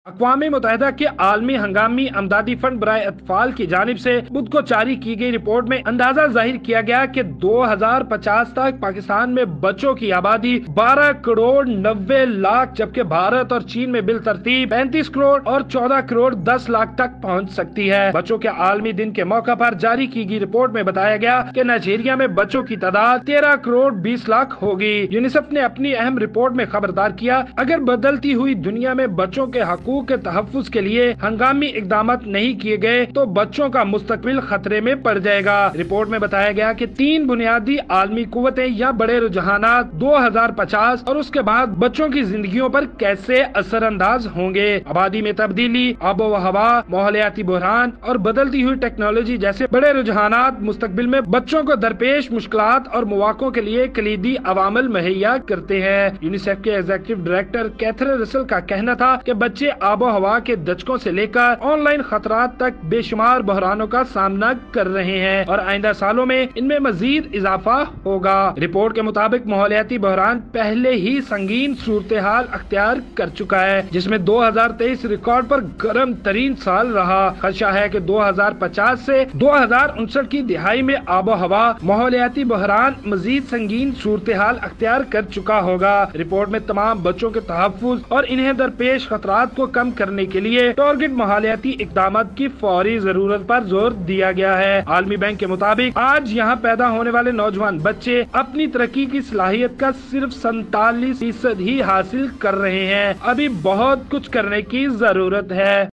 اقوام متحدہ کے عالمی ہنگامی امدادی فنڈ برائے اطفال کی جانب سے بدھ کو جاری کی گئی رپورٹ میں اندازہ ظاہر کیا گیا کہ 2050 تک پاکستان میں بچوں کی آبادی 12 کروڑ 90 لاکھ جبکہ بھارت اور چین میں بالترتیب 35 کروڑ اور 14 کروڑ 10 لاکھ تک پہنچ سکتی ہے۔ بچوں کے عالمی دن کے موقع پر جاری کی گئی رپورٹ میں بتایا گیا کہ نائجیریا میں بچوں کی تعداد 13 کروڑ 20 لاکھ ہوگی۔ یونیسیف نے اپنی اہم رپورٹ میں خبردار کیا، اگر بدلتی ہوئی دنیا میں بچوں کے حقوق کے تحفظ کے لیے ہنگامی اقدامات نہیں کیے گئے تو بچوں کا مستقبل خطرے میں پڑ جائے گا۔ رپورٹ میں بتایا گیا کہ 3 بنیادی عالمی قوتیں یا بڑے رجحانات 2050 اور اس کے بعد بچوں کی زندگیوں پر کیسے اثر انداز ہوں گے۔ آبادی میں تبدیلی، آب و ہوا، ماحولیاتی بحران اور بدلتی ہوئی ٹیکنالوجی جیسے بڑے رجحانات مستقبل میں بچوں کو درپیش مشکلات اور مواقع کے لیے کلیدی عوامل مہیا کرتے ہیں۔ یونیسیف کے ایگزیکٹو ڈائریکٹر کیتھرین رسل کا کہنا تھا کہ بچے آب و ہوا کے دھچکوں سے لے کر آن لائن خطرات تک بے شمار بحرانوں کا سامنا کر رہے ہیں اور آئندہ سالوں میں ان میں مزید اضافہ ہوگا۔ رپورٹ کے مطابق ماحولیاتی بحران پہلے ہی سنگین صورتحال اختیار کر چکا ہے، جس میں 2023 ریکارڈ پر گرم ترین سال رہا۔ خدشہ ہے کہ 2050 سے 2059 کی دہائی میں آب و ہوا ماحولیاتی بحران مزید سنگین صورتحال اختیار کر چکا ہوگا۔ رپورٹ میں تمام بچوں کے تحفظ اور انہیں درپیش خطرات کو کم کرنے کے لیے ٹارگٹ ماحولیاتی اقدامات کی فوری ضرورت پر زور دیا گیا ہے۔ عالمی بینک کے مطابق آج یہاں پیدا ہونے والے نوجوان بچے اپنی ترقی کی صلاحیت کا صرف 47% ہی حاصل کر رہے ہیں۔ ابھی بہت کچھ کرنے کی ضرورت ہے۔